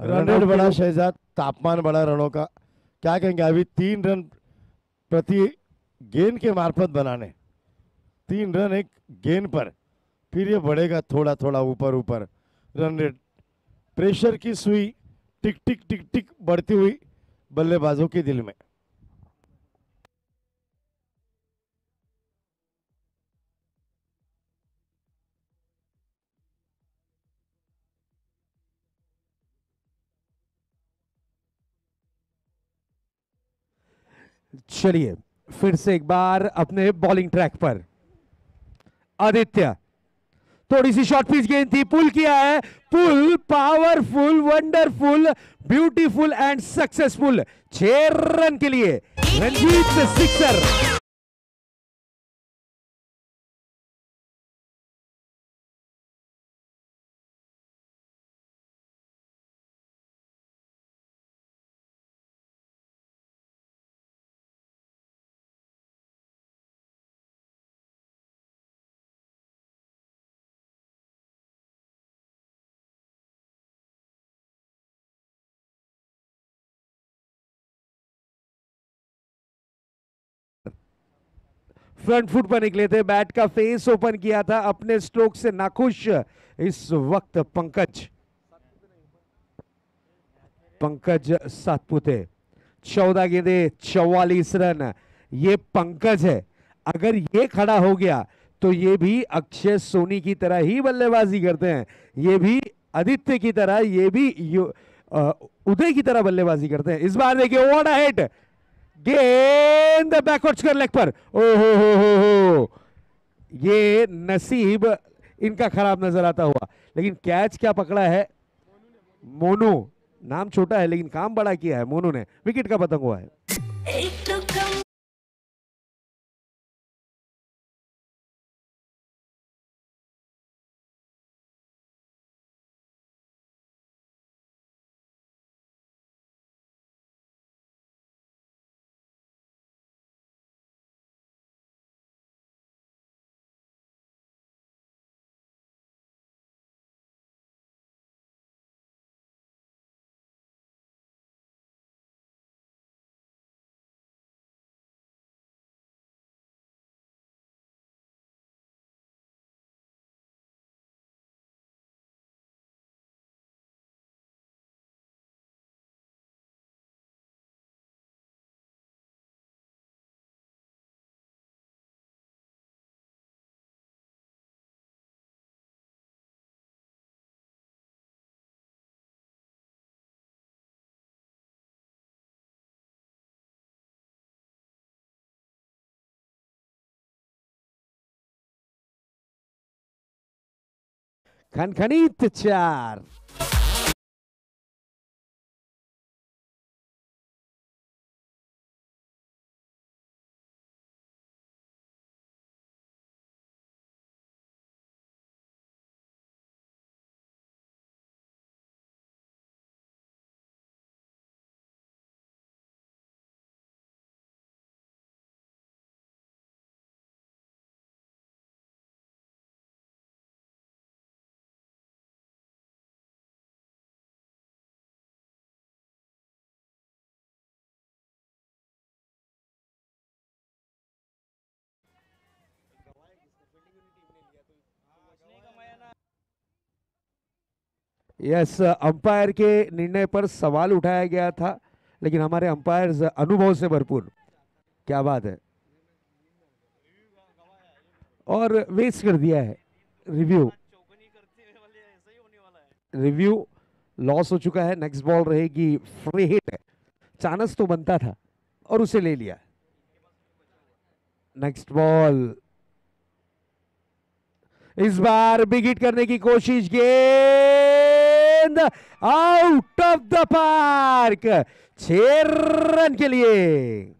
रन रेट बड़ा शहजाद, तापमान बड़ा रनों का, क्या कहेंगे? अभी 3 रन प्रति गेंद के मार्फत बनाने, 3 रन एक गेंद पर, फिर ये बढ़ेगा थोड़ा थोड़ा ऊपर ऊपर। रन रेट, प्रेशर की सुई टिक टिक टिक टिक बढ़ती हुई बल्लेबाजों के दिल में। चलिए फिर से एक बार अपने बॉलिंग ट्रैक पर। आदित्य, थोड़ी सी शॉर्ट पिच गेंद थी, पुल किया है, pull powerful, wonderful, beautiful and successful. 6 run के लिए रंजीत सिक्सर। फ्रंट फुट पर निकले थे, बैट का फेस ओपन किया था, अपने स्ट्रोक से नाखुश इस वक्त पंकज सातपुते। 14 गेंदे 44 रन। ये पंकज है, अगर ये खड़ा हो गया तो ये भी अक्षय सोनी की तरह ही बल्लेबाजी करते हैं, ये भी आदित्य की तरह, ये भी उदय की तरह बल्लेबाजी करते हैं। इस बार देखिए व्हाट अ हिट, गेंद बैकवर्ड कर लेग पर। हो ये नसीब इनका खराब नजर आता हुआ, लेकिन कैच क्या पकड़ा है मोनू, नाम छोटा है लेकिन काम बड़ा किया है मोनू ने, विकेट का पतंग हुआ है। खनखनीत 4। यस, अंपायर के निर्णय पर सवाल उठाया गया था, लेकिन हमारे अंपायर्स अनुभव से भरपूर, क्या बात है, और वेस्ट कर दिया है। रिव्यू लॉस हो चुका है। नेक्स्ट बॉल रहेगी फ्री हिट। चांस तो बनता था और उसे ले लिया। नेक्स्ट बॉल, इस बार बिग हिट करने की कोशिश, गेंद out of the park, 6 run के लिए।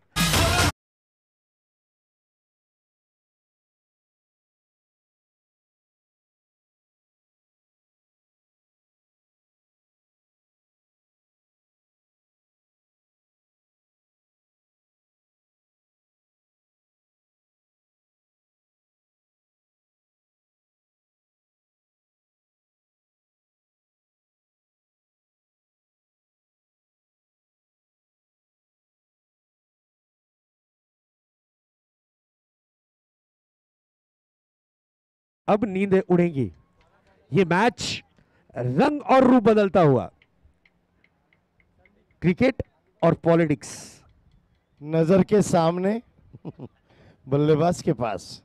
अब नींदें उड़ेंगी। ये मैच रंग और रूप बदलता हुआ। क्रिकेट और पॉलिटिक्स नजर के सामने, बल्लेबाज के पास,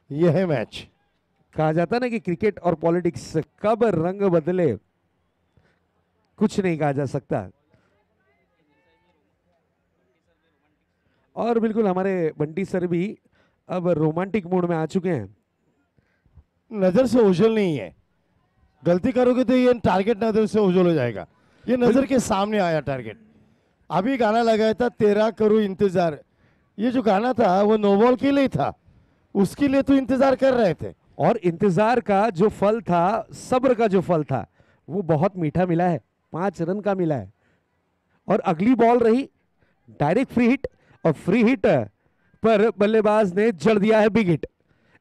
यह है मैच। कहा जाता ना कि क्रिकेट और पॉलिटिक्स कब रंग बदले कुछ नहीं कहा जा सकता। और बिल्कुल हमारे बंटी सर भी अब रोमांटिक मूड में आ चुके हैं। नजर से ओझल नहीं है, गलती करोगे तो ये टारगेट नजर से ओझल हो जाएगा। ये नजर के सामने आया टारगेट। अभी गाना लगाया था तेरा करूं इंतजार, ये जो गाना था वो नो बॉल के लिए था, उसके लिए तो इंतजार कर रहे थे। और इंतजार का जो फल था, सब्र का जो फल था, वो बहुत मीठा मिला है। 5 रन का मिला है। और अगली बॉल रही डायरेक्ट फ्री हिट, और फ्री हिट पर बल्लेबाज ने जड़ दिया है बिग हिट।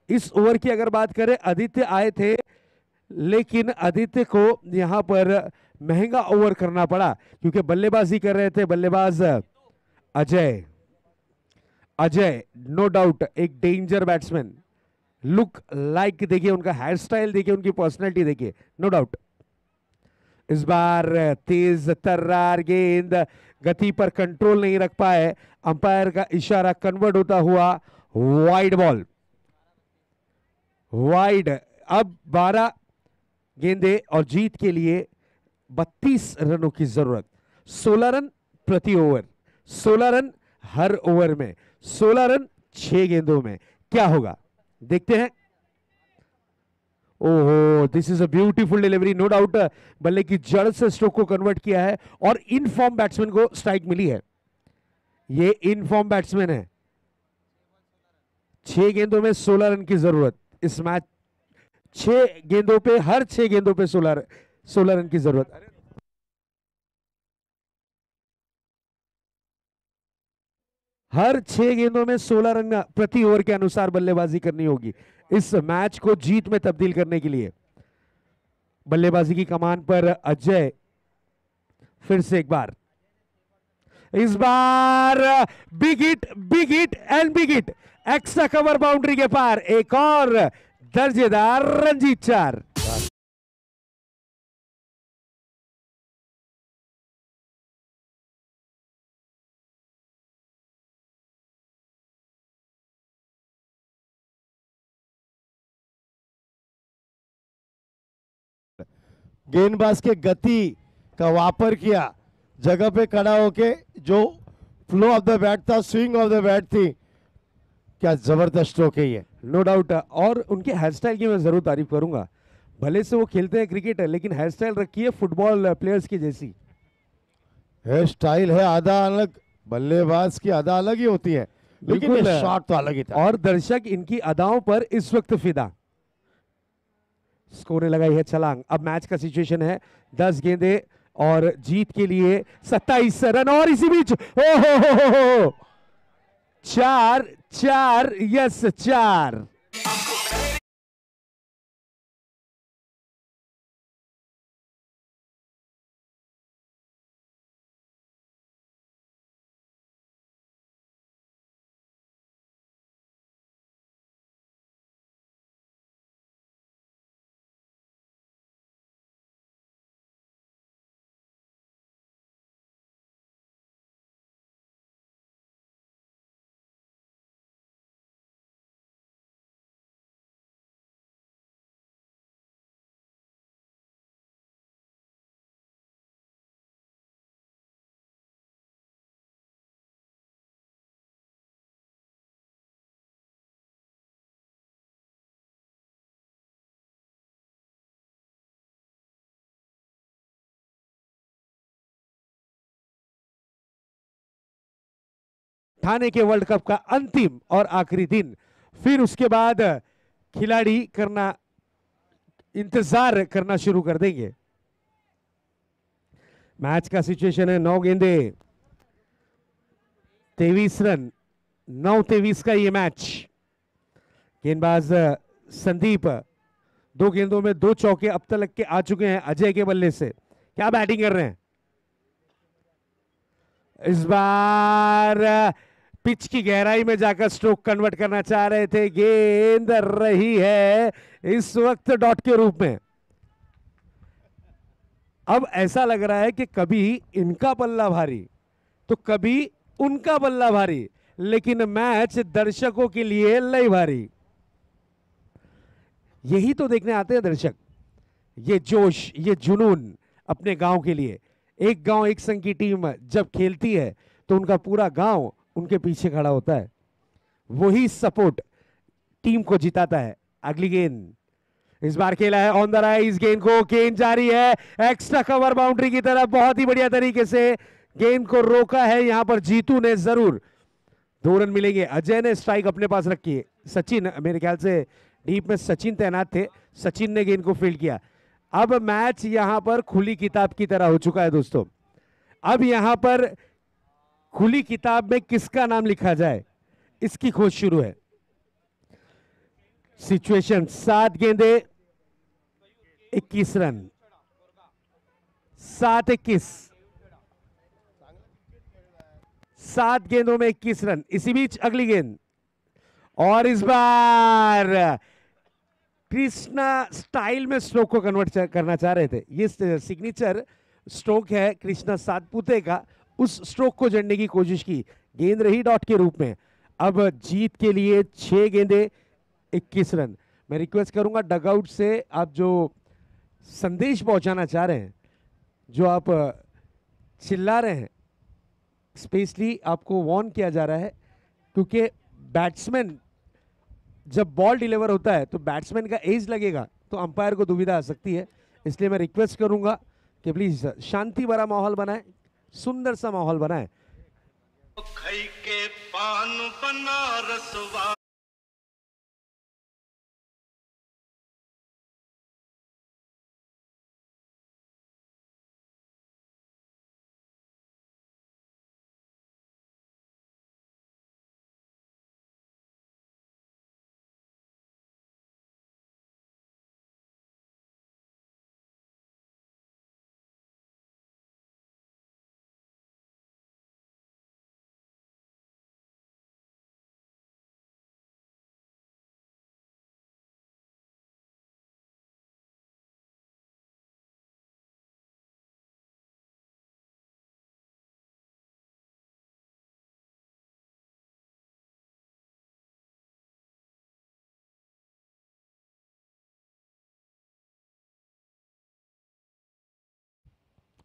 इस ओवर की अगर बात करें, आदित्य आए थे, लेकिन आदित्य को यहां पर महंगा ओवर करना पड़ा, क्योंकि बल्लेबाजी कर रहे थे बल्लेबाज अजय। अजय नो डाउट एक डेंजर बैट्समैन। लुक लाइक देखिए, उनका हेयर स्टाइल देखिए, उनकी पर्सनैलिटी देखिए, नो डाउट। इस बार तेज तर्रार गेंद, गति पर कंट्रोल नहीं रख पाए। अंपायर का इशारा कन्वर्ट होता हुआ वाइड बॉल, वाइड। अब 12 गेंदे और जीत के लिए 32 रनों की जरूरत। 16 रन प्रति ओवर, 16 रन हर ओवर में, 16 रन 6 गेंदों में। क्या होगा देखते हैं। ओहो, this is a beautiful delivery, no doubt. बल्ले की जड़ से स्ट्रोक को कन्वर्ट किया है और इन फॉर्म बैट्समैन को स्ट्राइक मिली है। ये इन फॉर्म बैट्समैन है। 6 गेंदों में 16 रन की जरूरत। इस मैच 6 गेंदों पे, हर 6 गेंदों पे 16 रन की जरूरत। हर 6 गेंदों में 16 रन प्रति ओवर के अनुसार बल्लेबाजी करनी होगी इस मैच को जीत में तब्दील करने के लिए। बल्लेबाजी की कमान पर अजय फिर से एक बार, इस बार big hit and big hit, extra cover boundary के पार, एक और दर्जेदार रंजीत 4। गेंदबाज के गति का वापर किया, जगह पे खड़ा होके जो फ्लो ऑफ द बैट था, स्विंग ऑफ द बैट थी, क्या जबरदस्त स्ट्रोक है ये, नो डाउट। और उनके हेयर स्टाइल की मैं जरूर तारीफ करूंगा। भले से वो खेलते हैं क्रिकेट है, लेकिन हेयर स्टाइल रखी है फुटबॉल प्लेयर्स की जैसी। हेयर स्टाइल है आधा अलग, बल्लेबाज की अदा अलग ही होती है, लेकिन बिल्कुल। ये शॉट तो अलग ही था। और दर्शक इनकी अदाओं पर इस वक्त फिदा। स्कोर ने लगाई है छलांग। अब मैच का सिचुएशन है 10 गेंदे और जीत के लिए 27 रन। और इसी बीच हो 4 यस 4। ठाणे के वर्ल्ड कप का अंतिम और आखिरी दिन, फिर उसके बाद खिलाड़ी इंतजार करना शुरू कर देंगे। मैच का सिचुएशन है 9 गेंदे 23 रन, 9-23 का ये मैच। गेंदबाज संदीप 2 गेंदों में 2 चौके अब तक के आ चुके हैं अजय के बल्ले से। क्या बैटिंग कर रहे हैं इस बार। पिच की गहराई में जाकर स्ट्रोक कन्वर्ट करना चाह रहे थे, गेंद रही है इस वक्त डॉट के रूप में। अब ऐसा लग रहा है कि कभी इनका बल्ला भारी तो कभी उनका बल्ला भारी, लेकिन मैच दर्शकों के लिए लय भारी। यही तो देखने आते हैं दर्शक, ये जोश, ये जुनून अपने गांव के लिए। एक गांव एक संघ की टीम जब खेलती है तो उनका पूरा गांव उनके पीछे खड़ा होता है, वही सपोर्ट टीम को जिताता है। अगली गेंद इस बार खेला है ऑन द राइज, गेंद को गेंद जारी है एक्स्ट्रा कवर बाउंड्री की तरफ, बहुत ही बढ़िया तरीके से गेंद को रोका है यहां पर जीतू ने। जरूर 2 रन मिलेंगे। अजय ने स्ट्राइक अपने पास रखी है, सचिन मेरे ख्याल से डीप में सचिन तैनात थे, सचिन ने गेंद को फील्ड किया। अब मैच यहां पर खुली किताब की तरह हो चुका है दोस्तों। अब यहां पर खुली किताब में किसका नाम लिखा जाए इसकी खोज शुरू है। सिचुएशन 7 गेंदे 21 रन, 7-21, 7 गेंदों में 21 रन। इसी बीच अगली गेंद, और इस बार कृष्णा स्टाइल में स्ट्रोक को कन्वर्ट करना चाह रहे थे। ये सिग्नेचर स्ट्रोक है कृष्णा सातपुते का, उस स्ट्रोक को जड़ने की कोशिश की, गेंद रही डॉट के रूप में। अब जीत के लिए 6 गेंदे 21 रन। मैं रिक्वेस्ट करूंगा डगआउट से आप जो संदेश पहुंचाना चाह रहे हैं, जो आप चिल्ला रहे हैं, स्पेशली आपको वार्न किया जा रहा है, क्योंकि बैट्समैन जब बॉल डिलीवर होता है तो बैट्समैन का एज लगेगा तो अंपायर को दुविधा आ सकती है। इसलिए मैं रिक्वेस्ट करूंगा कि प्लीज शांति भरा माहौल बनाएं, सुंदर सा माहौल बनाएं।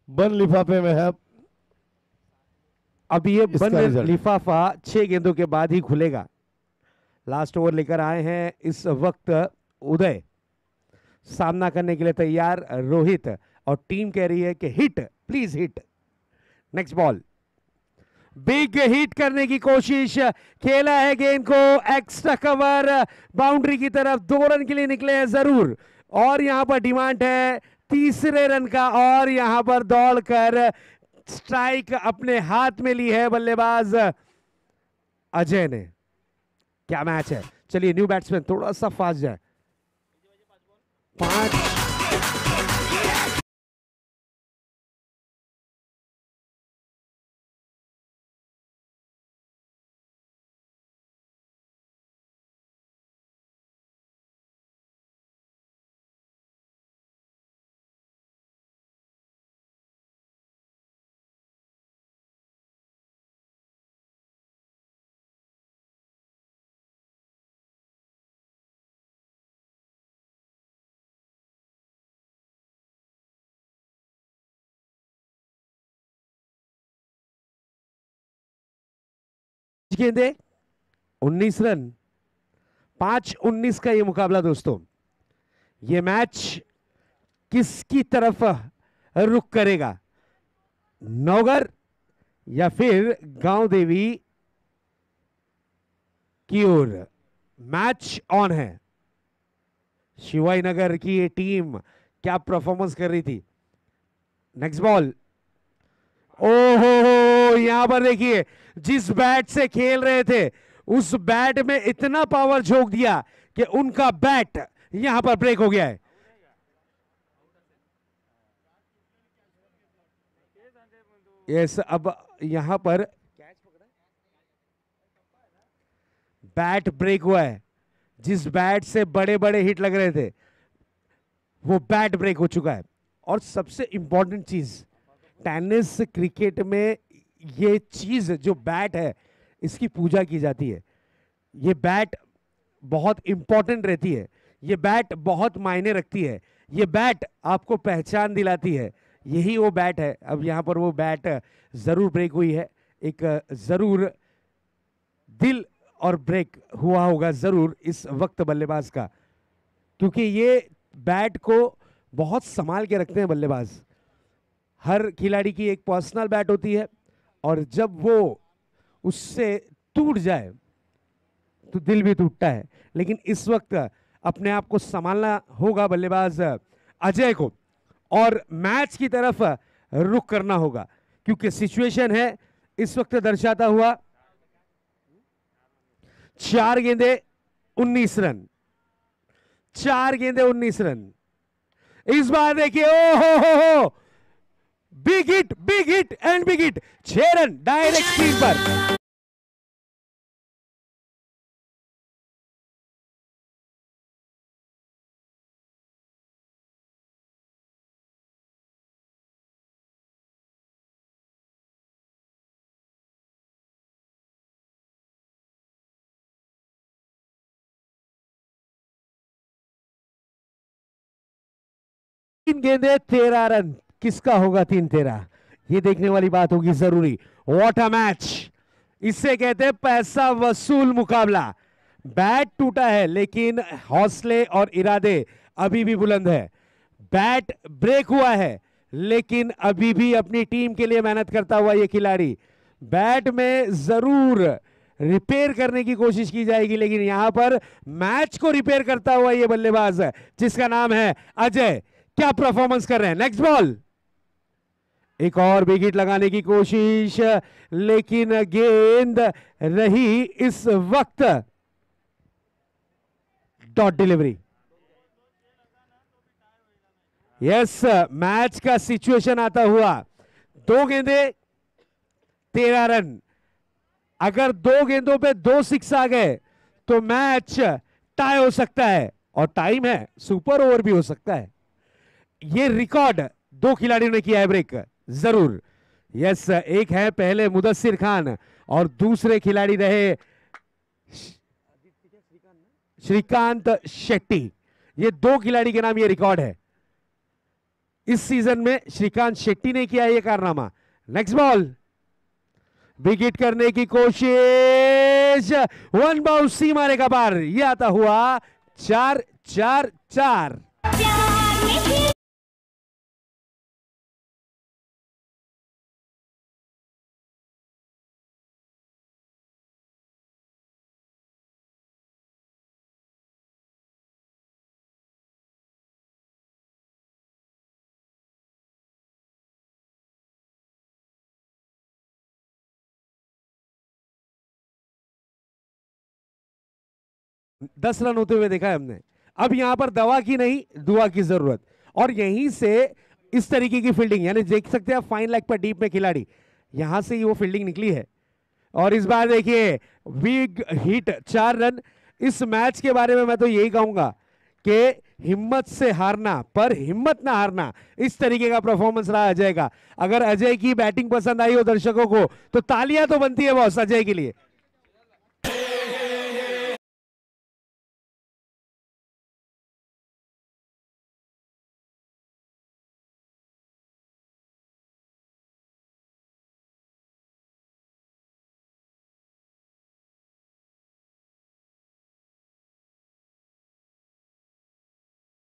बंद लिफाफे में है। अब ये इसका बंद रिजल्ट। लिफाफा 6 गेंदों के बाद ही खुलेगा। लास्ट ओवर लेकर आए हैं इस वक्त उदय। सामना करने के लिए तैयार रोहित, और टीम कह रही है कि hit, please hit. Next ball, big hit करने की कोशिश, खेला है गेंद को एक्स्ट्रा कवर, बाउंड्री की तरफ, 2 रन के लिए निकले हैं जरूर, और यहां पर डिमांड है तीसरे रन का, और यहां पर दौड़कर स्ट्राइक अपने हाथ में ली है बल्लेबाज अजय ने। क्या मैच है। चलिए न्यू बैट्समैन थोड़ा सा फास्ट जाए। 5 गेंदे 19 रन, 5-19 का ये मुकाबला दोस्तों। ये मैच किसकी तरफ रुख करेगा, नौगर या फिर गांव देवी की ओर। मैच ऑन है। शिवाई नगर की ये टीम क्या परफॉर्मेंस कर रही थी। नेक्स्ट बॉल, ओहो, यहां पर देखिए जिस बैट से खेल रहे थे उस बैट में इतना पावर झोंक दिया कि उनका बैट यहां पर ब्रेक हो गया है। यस, अब यहां पर बैट ब्रेक हुआ है। जिस बैट से बड़े बड़े हिट लग रहे थे वो बैट ब्रेक हो चुका है। और सबसे इंपॉर्टेंट चीज टेनिस क्रिकेट में ये चीज जो बैट है इसकी पूजा की जाती है। ये बैट बहुत इंपॉर्टेंट रहती है, ये बैट बहुत मायने रखती है, ये बैट आपको पहचान दिलाती है। यही वो बैट है। अब यहां पर वो बैट जरूर ब्रेक हुई है, एक जरूर दिल और ब्रेक हुआ होगा जरूर इस वक्त बल्लेबाज का, क्योंकि ये बैट को बहुत संभाल के रखते हैं बल्लेबाज। हर खिलाड़ी की एक पर्सनल बैट होती है और जब वो उससे टूट जाए तो दिल भी टूटता है। लेकिन इस वक्त अपने आप को संभालना होगा बल्लेबाज अजय को और मैच की तरफ रुख करना होगा, क्योंकि सिचुएशन है इस वक्त दर्शाता हुआ 4 गेंदे 19 रन, 4 गेंदे 19 रन। इस बार देखिए, ओ हो, big hit and big hit, 6 run direct screen पर। तीन गेंदे 13 रन, किसका होगा 3-13, ये देखने वाली बात होगी जरूरी। व्हाट अ मैच, इससे कहते हैं पैसा वसूल मुकाबला। बैट टूटा है लेकिन हौसले और इरादे अभी भी बुलंद है। बैट ब्रेक हुआ है लेकिन अभी भी अपनी टीम के लिए मेहनत करता हुआ ये खिलाड़ी। बैट में जरूर रिपेयर करने की कोशिश की जाएगी, लेकिन यहां पर मैच को रिपेयर करता हुआ ये बल्लेबाज जिसका नाम है अजय, क्या परफॉर्मेंस कर रहे हैं। नेक्स्ट बॉल, एक और बिग हिट लगाने की कोशिश, लेकिन गेंद रही इस वक्त डॉट डिलीवरी। यस, मैच का सिचुएशन आता हुआ 2 गेंदे 13 रन। अगर 2 गेंदों पे 2 6 आ गए तो मैच टाई हो सकता है, और टाइम है, सुपर ओवर भी हो सकता है। ये रिकॉर्ड 2 खिलाड़ियों ने किया है ब्रेक जरूर। यस, एक है पहले मुदस्सिर खान और दूसरे खिलाड़ी रहे श्रीकांत शेट्टी। ये 2 खिलाड़ी के नाम ये रिकॉर्ड है। इस सीजन में श्रीकांत शेट्टी ने किया ये कारनामा। नेक्स्ट बॉल, बिग हिट करने की कोशिश, 1 बाउंस सीमा रेखा पार, ये आता हुआ 4-4-4। 10 रन होते हुए देखा है हमने। अब यहां पर दवा की नहीं दुआ की जरूरत, और यहीं से इस तरीके की फील्डिंग, यानी देख सकते हैं फाइन लेग पर डीप में खिलाड़ी, यहां से ही वो फील्डिंग निकली है। और इस बार देखिए बिग हिट 4 रन। इस मैच के बारे में मैं तो यही कहूंगा कि हिम्मत से हारना पर हिम्मत ना हारना, इस तरीके का परफॉर्मेंस रहा अजय का। अगर अजय की बैटिंग पसंद आई हो दर्शकों को तो तालियां तो बनती है बॉस अजय के लिए।